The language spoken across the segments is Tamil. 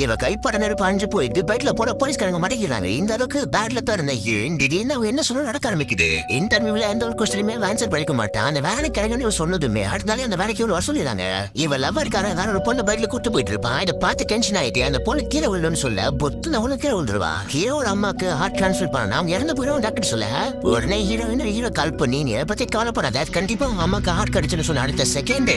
இவ கைப்பட நெருப்பு அஞ்சு போயிட்டு பெட்ல போட போலீஸ்காரங்க மாட்டேங்கிறாங்க. இந்த அளவுக்கு பேட்ல தான் இருந்த ஹீரோயின் திடீர்னு அவ என்ன சொல்ல நடக்க ஆரம்பிக்குது. இன்டர்வியூல எந்த ஒரு கொஸ்டினுமே ஆன்சர் படிக்க மாட்டான். அந்த வேலைக்கு கிடைக்கணும் சொன்னதுமே அடுத்த நாளே அந்த வேலைக்கு இவ்வளவு சொல்லிடுறாங்க. இவ லவ்வருக்கார வேற ஒரு பொண்ணு பைக்ல கூட்டு போயிட்டு இருப்பான். இதை பார்த்து டென்ஷன் ஆயிட்டு அந்த பொண்ணு கீழே விழுன்னு சொல்ல பொத்து அவனு கீழே விழுந்துருவா. ஹீரோட அம்மாக்கு ஹார்ட் டிரான்ஸ்ஃபர் பண்ண அவங்க இறந்து போயிடும் டாக்டர் சொல்ல உடனே ஹீரோ கால் பண்ணி நீ பத்தி கவலைப்படாத கண்டிப்பா உங்க அம்மாக்கு ஹார்ட் கிடைச்சுன்னு சொன்ன அடுத்த செகண்ட்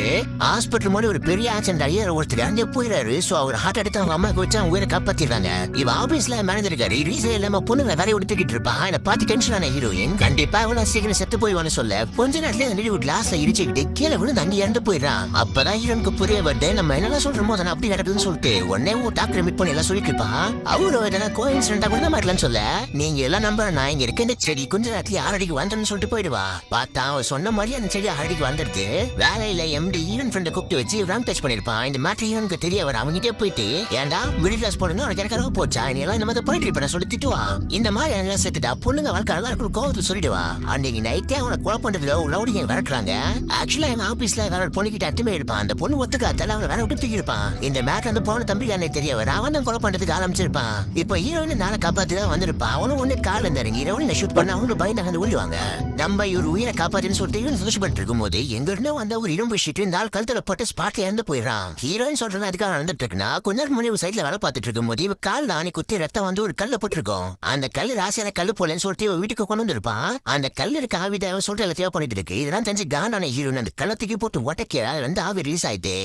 ஹாஸ்பிட்டல் மாதிரி ஒரு பெரிய ஆக்சிடென்ட் ஆகி ஒருத்தர் அங்கே போயிடாரு. சோ அவர் ஹார்ட் எடுத்து அவங்க அம்மாக்கு வச்சு அவங்க உயிரை காப்பாத்திடுறாங்க. இவ ஆபீஸ்ல மேனேஜர் இருக்காரு. ரீசன் இல்லாம பொண்ணுங்களை வேற எடுத்துக்கிட்டு இருப்பா. இதை பார்த்து டென்ஷன் ஆன ஹீரோயின் கண்டிப்பா அவளை சீக்கிரம் செத்து போய்வான்னு சொல்ல கொஞ்ச நேரத்துல கிளாஸ்ல இடிச்சுக்கிட்டு கீழே விழுந்து அங்கே இறந்து போயிடறான். அப்பதான் ஹீரோனுக்கு புரிய வருது நம்ம என்னெல்லாம் சொல்றோமோ அதை அப்படி நடக்குதுன்னு சொல்லிட்டு உடனே டாக்டர் மீட் பண்ணி எல்லாம் சொல்லிட்டு இருப்பா. அவரு இதெல்லாம் கோயின்சிடென்டா கூட மாட்டலன்னு சொல்ல நீங்க எல்லாம் நம்புற நான் இங்க இருக்க இந்த செடி கொஞ்ச நேரத்துல ஆறடிக்கு வந்துன்னு சொல்லிட்டு போயிடுவா. பார்த்தா அவ சொன்ன மாதிரி அந்த செடி ஆறடிக்கு வந்துடுது. வேலையில எம்டி ஹீரோன் ஃப்ரெண்டை கூப்பிட்டு வச்சு ராங் டச் பண்ணிருப்பான். இந்த மேட்டர் ஹீரோனுக்கு தெரிய வர அவங்ககிட்டே போயிட்டு ஏன்டா மிடில் கிளாஸ் போடணும் உனக்கு எனக்கு அளவு போச்சா நீ எல்லாம் இந்த மாதிரி போயிட்டு இருப்ப சொல்லி திட்டுவா. இந்த மாதிரி எல்லாம் சேர்த்துட்டா பொண்ணுங்க வாழ்க்கை நல்லா இருக்கும் கோவத்தில் சொல்லிடுவா. அன்னைக்கு நைட்டே அவனை கொலை பண்றதுல ரவுடிங்க விரட்டுறாங்க. ஆக்சுவலா எங்க ஆபீஸ்ல வேற ஒரு பொண்ணுகிட்ட அத்துமே இருப்பான். அந்த பொண்ணு ஒத்துக்காத்தால அவனை வேற விட்டு தூக்கி இருப்பான். இந்த மேட்டர் அந்த பொண்ணு தம்பி எனக்கு தெரிய வர அவன் தான் கொலை பண்றதுக்கு ஆரம்பிச்சிருப்பான். இப்ப ஹீரோயின் நாளை காப்பாத்தி தான் வந்திருப்பான். அவனும் ஒண்ணு கால் இருந்தாருங்க ஹீரோயின் ஷூட் பண்ண அவனு பயந்து அங்கே ஓடிவாங்க. நம்ம இவர் உயிரை காப்பாத்தின்னு சொல்லிட்டு சந்தோஷப்பட்டு இருக்கும் போது எங்க இருந்து வந்த ஒரு இரும்பு ஷீட் இந்த ஆள் கழுத்துல போட்டு ஸ்பாட்ல இறந்து போயிடறான். ஹீரோயின் சொல்றது அதுக்காக நடந்துட்டு இருக்குன்னா கொஞ்ச நேரம் முன்னாடி ஒரு சைட்ல வேலை பார்த்துட்டு இருக்கும் போது இவ கால் ஆணி குத்தி ரத்தம் வந்து ஒரு கல்ல போட்டிருக்கோம். அந்த கல் ராசியான கல்லு போலன்னு சொல்லிட்டு வீட்டுக்கு கொண்டு வந்திருப்பான். அந்த கல் இருக்க ஆவித சொல்லிட்டு எல்லாம் தேவை பண்ணிட்டு இருக்கு. இதெல்லாம் தெரிஞ்சு காண்டான ஹீரோயின் அந்த கள்ளத்துக்கு போட்டு உடக்க வந்து ஆவி ரிலீஸ் ஆயிட்டு